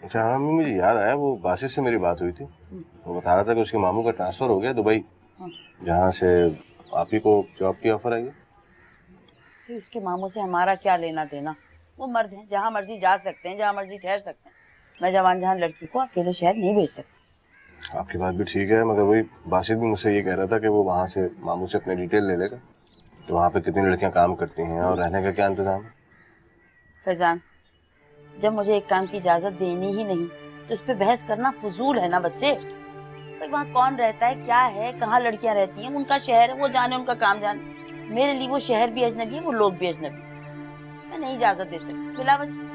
अच्छा हाँ मम्मी, मुझे याद आया, वो बासित से मेरी बात हुई थी। वो बता रहा था कि उसके मामू का ट्रांसफर हो गया दुबई, जहाँ से आप ही को जॉब की ऑफर आई है। तो उसके मामू से हमारा क्या लेना देना? वो मर्द हैं, जहाँ मर्जी जा सकते हैं, जहाँ मर्जी ठहर सकते हैं। मैं जवान जहाँ लड़की को अकेले शहर नहीं भेज सकती। आपकी बात भी ठीक है, मगर वही बासित भी मुझसे ये कह रहा था कि वो वहाँ से मामू से अपने डिटेल ले लेगा, तो वहाँ पे कितनी लड़कियाँ काम करती हैं और रहने का क्या इंतजाम है। फैजान, जब मुझे एक काम की इजाजत देनी ही नहीं तो इस पे बहस करना फजूल है ना बच्चे। भाई वहाँ कौन रहता है, क्या है, कहाँ लड़कियां रहती हैं, उनका शहर है, वो जाने, उनका काम जाने। मेरे लिए वो शहर भी अजनबी है, वो लोग भी अजनबी है। मैं नहीं इजाजत दे सकती बिला वजह।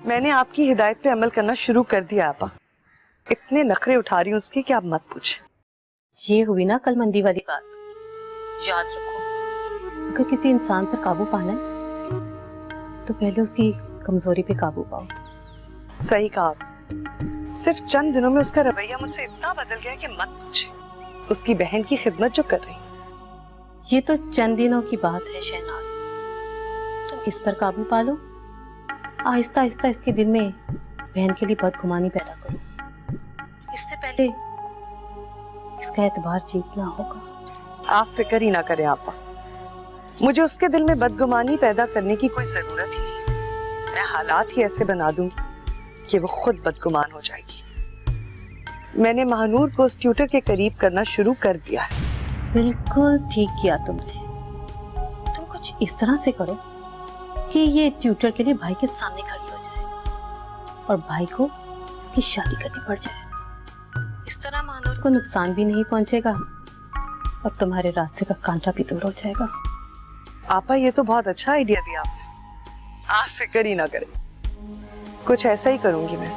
मैंने आपकी हिदायत पे अमल करना शुरू कर दिया आपा। इतने नखरे उठा रही हूँ उसकी कि आप मत पूछे। ये हुई ना कल मंदी वाली बात। याद रखो, अगर किसी इंसान पर काबू पाना है तो पहले उसकी कमजोरी पे काबू पाओ। सही कहा आप। सिर्फ चंद दिनों में उसका रवैया मुझसे इतना बदल गया कि मत पूछे। उसकी बहन की खिदमत जो कर रही। ये तो चंद दिनों की बात है शहनाज, तुम इस पर काबू पा लो। आहिस्ता आहिस्ता इसके दिल में बहन के लिए बदगुमानी पैदा करो। इससे पहले इसका एतबार जीतना होगा। आप फिक्र ही ना करें आपा, मुझे उसके दिल में बदगुमानी पैदा करने की कोई जरूरत ही नहीं। मैं हालात ही ऐसे बना दूंगी कि वो खुद बदगुमान हो जाएगी। मैंने महानूर को उस ट्यूटर के करीब करना शुरू कर दिया है। बिल्कुल ठीक किया तुमने। तुम कुछ इस तरह से करो कि ये ट्यूटर के लिए भाई के सामने खड़ी हो जाए और भाई को इसकी शादी करनी पड़ जाए। इस तरह महानूर को नुकसान भी नहीं पहुंचेगा और तुम्हारे रास्ते का कांटा भी दूर हो जाएगा। आपा ये तो बहुत अच्छा आइडिया दिया आपने। आप फिक्र ही ना करें, कुछ ऐसा ही करूंगी मैं।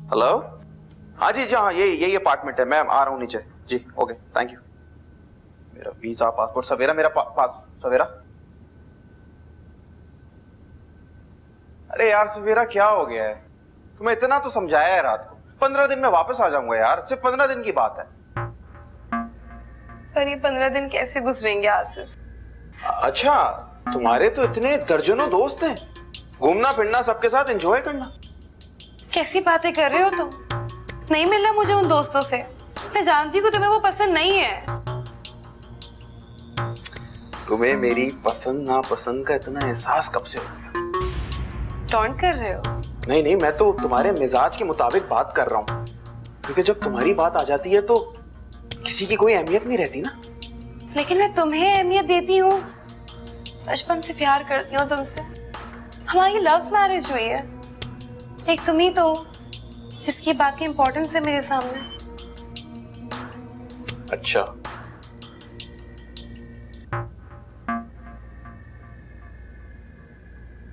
हेलो, हाँ जी हाँ, यही अपार्टमेंट है। मैं आ रहा हूँ नीचे जी। Okay, thank you. मेरा वीजा, पासपोर्ट, सवेरा, मेरा पास सवेरा। अरे यार सवेरा, क्या हो गया है? तुम्हें इतना तो समझाया है रात को। 15 दिन में वापस आ जाऊंगा यार, सिर्फ 15 दिन की बात है। पर ये 15 दिन कैसे गुजरेंगे आसिफ? अच्छा, तुम्हारे तो इतने दर्जनों दोस्त हैं, घूमना फिरना, सबके साथ एंजॉय करना। कैसी बातें कर रहे हो तुम? नहीं मिलना मुझे उन दोस्तों से। मैं जानती हूँ तुम्हें वो पसंद नहीं है। तुम्हें मेरी पसंद नापसंद का इतना एहसास कब से हो गया? टॉन्ट कर रहे हो? नहीं नहीं, मैं तो तुम्हारे मिजाज के मुताबिक बात कर रहा हूँ, क्योंकि जब तुम्हारी बात आ जाती है तो किसी की कोई अहमियत नहीं रहती ना। लेकिन मैं तुम्हें अहमियत देती हूँ, बचपन से प्यार करती हूँ तुमसे। हमारी लव मैरिज हुई है, एक तुम ही तो जिसकी बात की इम्पोर्टेंस है मेरे सामने। अच्छा,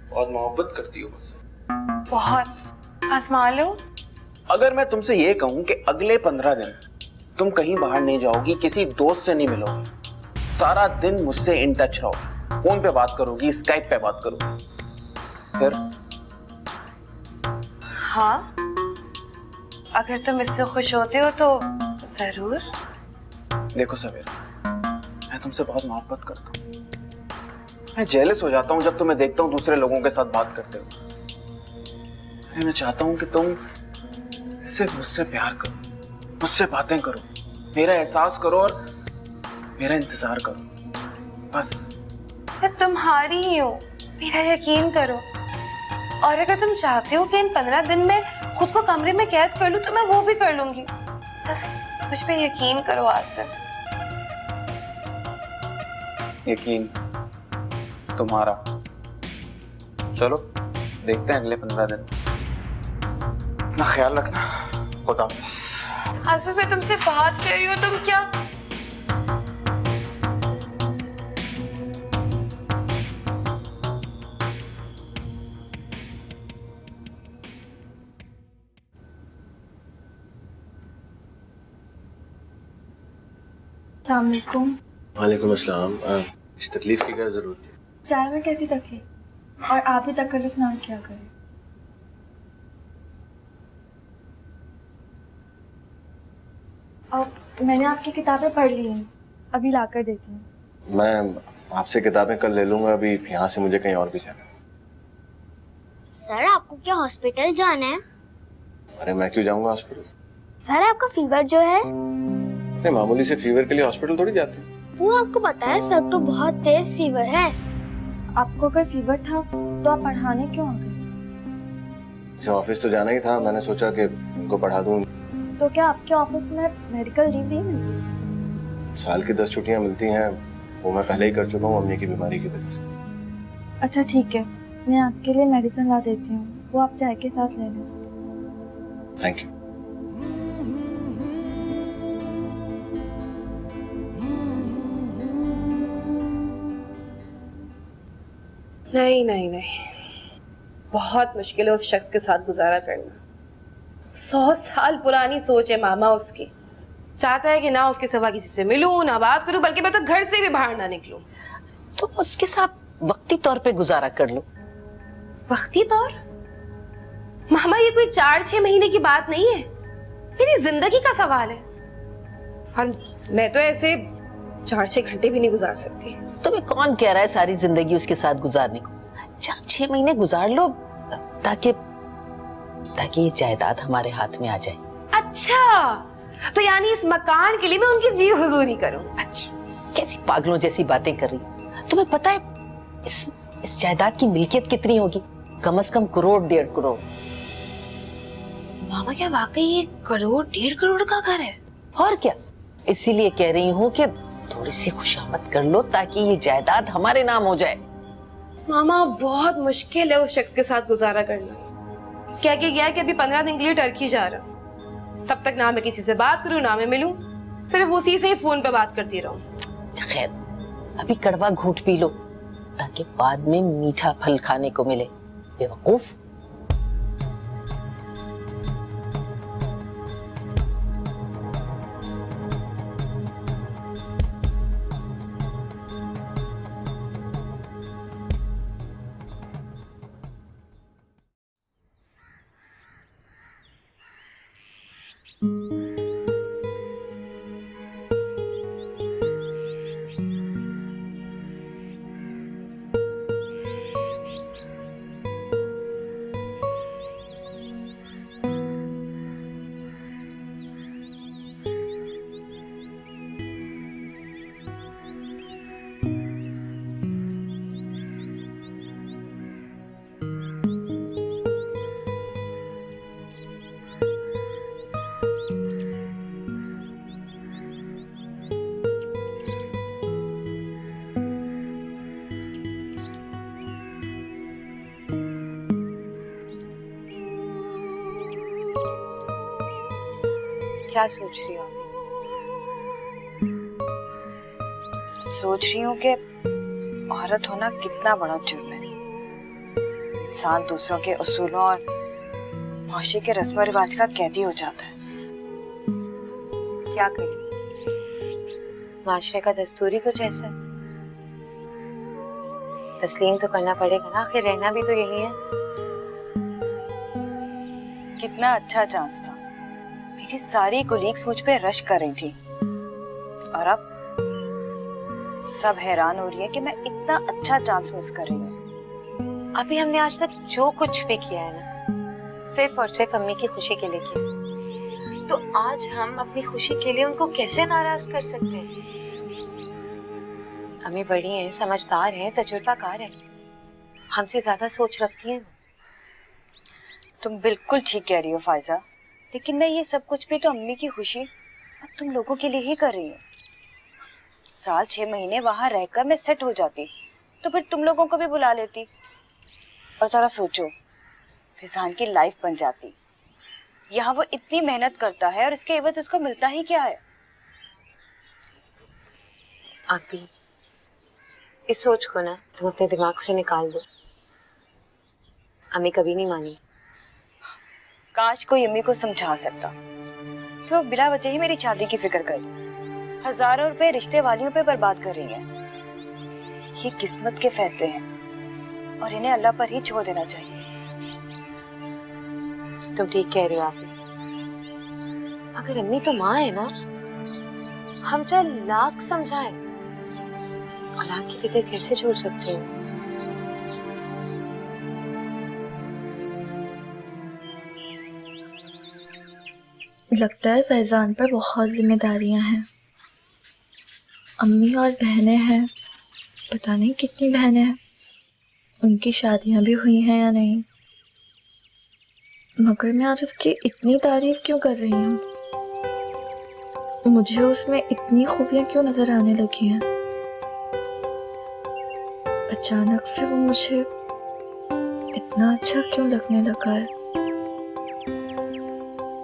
बहुत मोहब्बत करती हो मुझसे? बहुत। आजमा लो। अगर मैं तुमसे ये कहूं कि अगले 15 दिन तुम कहीं बाहर नहीं जाओगी, किसी दोस्त से नहीं मिलोगी, सारा दिन मुझसे इन टच रहोगी, फोन पे बात करोगी, स्काइप पे बात करोगी, फिर? हाँ, अगर तुम इससे खुश होते हो तो जरूर। देखो सवेरा, मैं तुमसे बहुत मोहब्बत करता हूँ। मैं जेलस हो जाता हूँ जब तुम्हें देखता हूँ दूसरे लोगों के साथ बात करते हुए। मैं चाहता हूँ कि तुम सिर्फ मुझसे प्यार करो, मुझसे बातें करो, मेरा एहसास करो और मेरा इंतजार करो, बस। मैं तुम्हारी ही हूँ, मेरा यकीन करो। और अगर तुम चाहते हो कि इन 15 दिन में खुद को कमरे में कैद कर लूं तो मैं वो भी कर लूंगी। बस मुझ पे यकीन करो आसिफ। यकीन तुम्हारा। चलो देखते हैं अगले 15 दिन। अपना ख्याल रखना। खुदा हाफिज़। आसिफ, मैं तुमसे बात कर रही हूँ, तुम क्या? अस्सलाम वालेकुम। वालेकुम अस्सलाम। इस तकलीफ की क्या जरूरत थी? चाय में कैसी तकलीफ, और आप ही तकलीफ ना क्या करें। अब मैंने आपकी किताबें पढ़ ली हैं, अभी लाकर देती हूँ। मैं आपसे किताबें कल ले लूंगा, अभी यहाँ से मुझे कहीं और भी जाना है। सर आपको क्या हॉस्पिटल जाना है? अरे मैं क्यों जाऊंगा हॉस्पिटल? सर आपका फीवर जो है नहीं, मामूली से फीवर के लिए हॉस्पिटल थोड़ी जाते हैं। वो आपको पता है सर तो बहुत तेज फीवर है। आपको अगर फीवर था तो आप पढ़ाने क्यों आ गए? मुझे ऑफिस तो जाना ही था, मैंने सोचा कि उनको पढ़ा दूं। तो क्या आपके ऑफिस में मेडिकल लीव नहीं मिलती? साल की 10 छुट्टियां मिलती हैं, वो मैं पहले ही कर चुका हूँ अम्मी की बीमारी की वजह से। अच्छा ठीक है, मैं आपके लिए मेडिसिन ला देती हूँ, वो आप चाय के साथ ले लें। Thank you. नहीं नहीं नहीं, बहुत मुश्किल है उस शख्स के साथ गुजारा करना। 100 साल पुरानी सोच है मामा उसकी। चाहता है कि ना उसके सिवा किसी से मिलूं, ना बात करूं, बल्कि मैं तो घर से भी बाहर ना निकलूं। तो उसके साथ वक्ती तौर पे गुजारा कर लो। वक्ती तौर? मामा ये कोई 4-6 महीने की बात नहीं है, मेरी जिंदगी का सवाल है। और मैं तो ऐसे 4-6 घंटे भी नहीं गुजार सकती। तुम्हें कौन कह रहा है सारी जिंदगी उसके साथ गुजारने को? 4-6 महीने गुजार लो, ताकि ये जायदाद हमारे हाथ में आ जाए। अच्छा, तो यानी इस मकान के लिए मैं उनकी जी हुजूरी करूं? अच्छा, कैसी पागलों जैसी बातें कर रही हो? तुम्हें पता है इस जायदाद की मिल्कियत कितनी होगी? कम से कम 1-1.5 करोड़। मामा क्या वाकई 1-1.5 करोड़ का घर है? और क्या, इसीलिए कह रही हूँ कि थोड़ी सी खुशामद कर लो ताकि ये जायदाद हमारे नाम हो जाए। मामा बहुत मुश्किल है उस शख्स के साथ गुजारा करना। क्या गया कि अभी 15 दिन के लिए टर्की जा रहा, तब तक ना मैं किसी से बात करूं ना मैं मिलूं, सिर्फ उसी से ही फोन पे बात करती रहूं। अच्छा खैर, अभी कड़वा घूंट पी लो ताकि बाद में मीठा फल खाने को मिले, बेवकूफ। क्या सोच रही हो? सोच रही हूँ कि औरत होना कितना बड़ा जुर्म है। इंसान दूसरों के उसूलों और माशरे के रस्म रिवाज का कैदी हो जाता है। क्या करें, माशरे का दस्तूरी कुछ ऐसा है। तस्लीम तो करना पड़ेगा ना, आखिर रहना भी तो यही है। कितना अच्छा चांस था, मेरी सारी कोलीग्स मुझ पे रश कर रही थी, और अब सब हैरान हो रही है कि मैं इतना अच्छा चांस मिस कर रही हूँ। अभी हमने आज तक जो कुछ भी किया है ना, सिर्फ और सिर्फ अम्मी की खुशी के लिए किया, तो आज हम अपनी खुशी के लिए उनको कैसे नाराज कर सकते हैं? अम्मी बड़ी हैं, समझदार हैं, तजुर्बाकार हैं, हमसे ज्यादा सोच रखती हैं। तुम बिल्कुल ठीक कह रही हो फायजा, लेकिन मैं ये सब कुछ भी तो अम्मी की खुशी और तुम लोगों के लिए ही कर रही हूँ। साल 6 महीने वहां रहकर मैं सेट हो जाती तो फिर तुम लोगों को भी बुला लेती, और जरा सोचो फिजान की लाइफ बन जाती। यहाँ वो इतनी मेहनत करता है और इसके एवज उसको मिलता ही क्या है? आप भी इस सोच को ना तुम अपने दिमाग से निकाल दो। अम्मी कभी नहीं मानी। काश कोई अम्मी को समझा सकता कि वो बिला वजह ही मेरी शादी की फिक्र करे। हजारों रुपए रिश्ते वालियों पे बर्बाद कर रही हैं। ये किस्मत के फैसले हैं और इन्हें अल्लाह पर ही छोड़ देना चाहिए। तुम ठीक कह रही हो आप। मगर अम्मी तो माँ है ना, हम चाहे लाख समझाएं, औलाद की फिक्र कैसे छोड़ सकते हैं। लगता है फैजान पर बहुत जिम्मेदारियां हैं। अम्मी और बहनें हैं, पता नहीं कितनी बहनें हैं, उनकी शादियां भी हुई हैं या नहीं। मगर मैं आज उसकी इतनी तारीफ क्यों कर रही हूँ? मुझे उसमें इतनी खूबियां क्यों नजर आने लगी हैं? अचानक से वो मुझे इतना अच्छा क्यों लगने लगा है?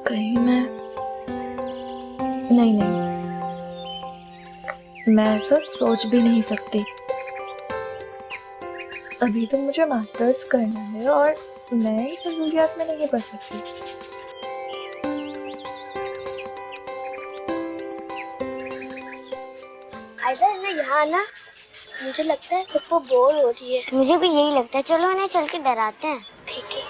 कहीं मैं ऐसा सोच भी नहीं सकती। अभी तो मुझे मास्टर्स करना है और मैं इन फजूलियात में नहीं पढ़ सकती। मैं यहाँ ना, मुझे लगता है खुद को बोर हो रही है। मुझे भी यही लगता है, चलो उन्हें चल के डराते हैं। ठीक है।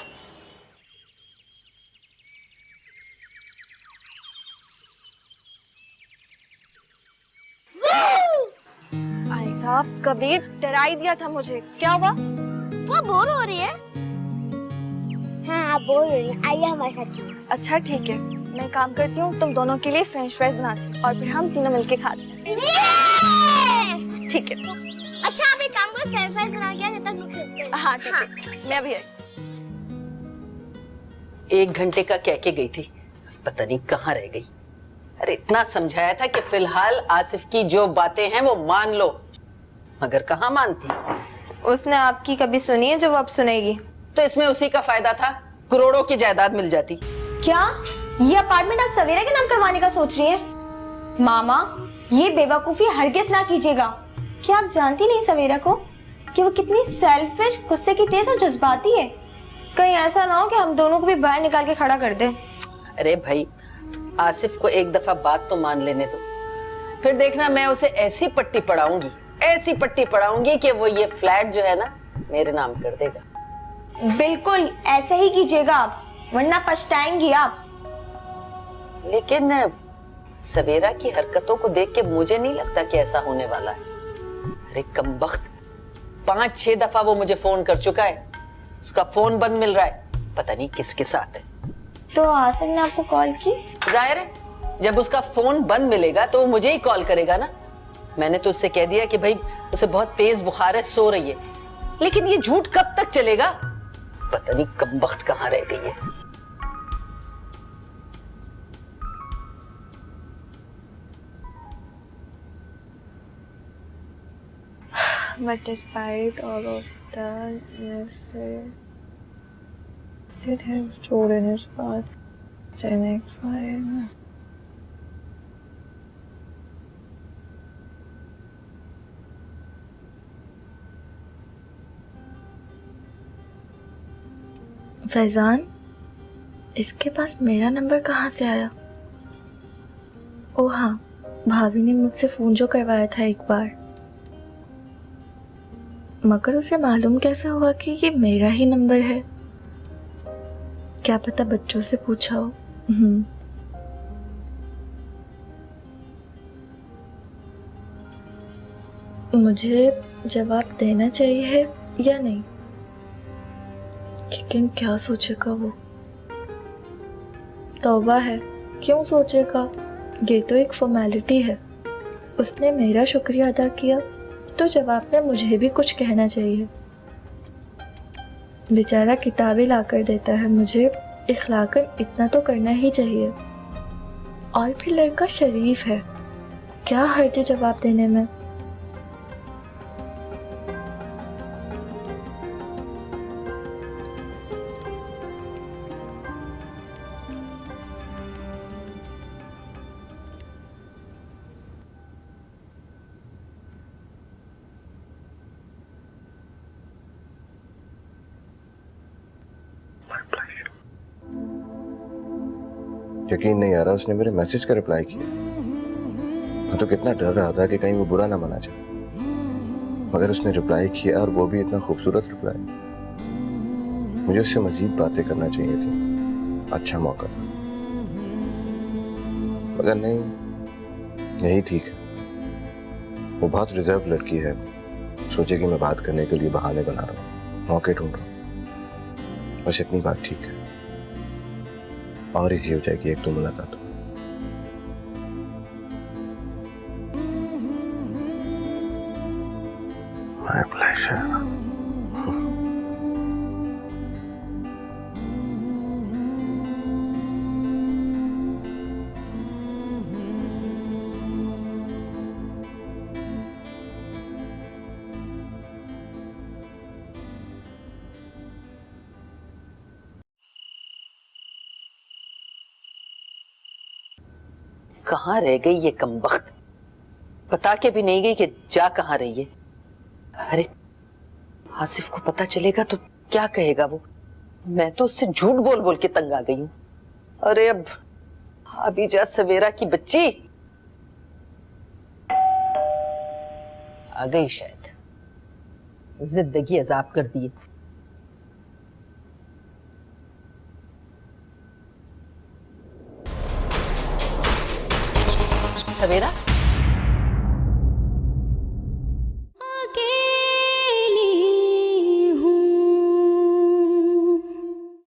भाई साहब कबीर डरा ही दिया था मुझे। क्या हुआ? वो बोर हो रही है। हाँ आप बोर हो रही हैं, आइए हमारे साथ क्यों। अच्छा ठीक है, मैं काम करती हूँ, तुम दोनों के लिए फ्रेंच फ्राइज बनाती हूँ और फिर हम तीनों मिलके खाते हैं। ठीक है। अच्छा आप एक काम करो, फ्रेंच फ्राइज बना के जब तक मैं खेलते हैं। हाँ ठीक है, मैं भी आई। 1 घंटे का कह के गई थी, पता नहीं कहाँ रह गई। अरे इतना समझाया था कि फिलहाल आसिफ की जो बातें हैं वो मान लो, मगर कहाँ मानती। उसने आपकी कभी सुनी है जो वो अब सुनेगी? तो इसमें उसी का फायदा था, करोड़ों की जायदाद मिल जाती। क्या ये अपार्टमेंट आप सवेरा के नाम करवाने का सोच रही है? मामा ये बेवकूफी हरगिज ना कीजिएगा। क्या आप जानती नहीं सवेरा को कि वो कितनी सेल्फिश, गुस्से की तेज और जज्बाती है? कहीं ऐसा ना हो कि हम दोनों को भी बाहर निकाल के खड़ा कर दे। अरे भाई आसिफ को एक दफा बात तो मान लेने दो, फिर देखना मैं उसे ऐसी पट्टी पढ़ाऊंगी कि वो ये फ्लैट जो है ना मेरे नाम कर देगा। बिल्कुल ऐसे ही कीजिएगा आप, वरना पछताएंगी आप। लेकिन सवेरा की हरकतों को देख के मुझे नहीं लगता कि ऐसा होने वाला है। अरे कमबख्त 5-6 दफा वो मुझे फोन कर चुका है, उसका फोन बंद मिल रहा है, पता नहीं किसके साथ है। तो आसिफ ने आपको कॉल की? जाहिर है जब उसका फोन बंद मिलेगा तो वो मुझे ही कॉल करेगा ना। मैंने तो उससे कह दिया कि भाई उसे बहुत तेज बुखार है, सो रही है, लेकिन ये झूठ कब तक चलेगा, पता नहीं कमबख्त कहाँ रह गई है। But despite all of that, yes, did have told in his path, saying fine. Faizan, इसके पास मेरा नंबर कहाँ से आया? ओ हाँ, भाभी ने मुझसे फोन जो करवाया था एक बार, मगर उसे मालूम कैसे हुआ कि ये मेरा ही नंबर है? क्या पता बच्चों से पूछा हो। मुझे जवाब देना चाहिए या नहीं? लेकिन क्या सोचेगा वो? तौबा है, क्यों सोचेगा? ये तो एक फॉर्मेलिटी है। उसने मेरा शुक्रिया अदा किया तो जवाब में मुझे भी कुछ कहना चाहिए। बेचारा किताबें लाकर देता है, मुझे इखलाकन इतना तो करना ही चाहिए। और फिर लड़का शरीफ है, क्या हर्ज है जवाब देने में? यकीन नहीं आ रहा उसने मेरे मैसेज का रिप्लाई किया। मैं तो कितना डर रहा था कि कहीं वो बुरा ना मना जाए, मगर उसने रिप्लाई किया और वो भी इतना खूबसूरत रिप्लाई। मुझे उससे मजीद बातें करना चाहिए थी, अच्छा मौका था, मगर नहीं, यही ठीक है। वो बहुत रिजर्व लड़की है, सोचे कि मैं बात करने के लिए बहाने बना रहा हूँ, मौके ढूंढ रहा हूँ। बस इतनी बात ठीक है, और इजी हो जाएगी एक दो मुलाकात। My pleasure. कहाँ रह गई ये कमबख्त? बता के भी नहीं गई कि जा कहाँ रही है। अरे आसिफ को पता चलेगा तो क्या कहेगा वो? मैं तो उससे झूठ बोल बोल के तंग आ गई हूँ। अरे अब अभी जा सवेरा की बच्ची आ गई, शायद जिंदगी अजाब कर दी। सवेरा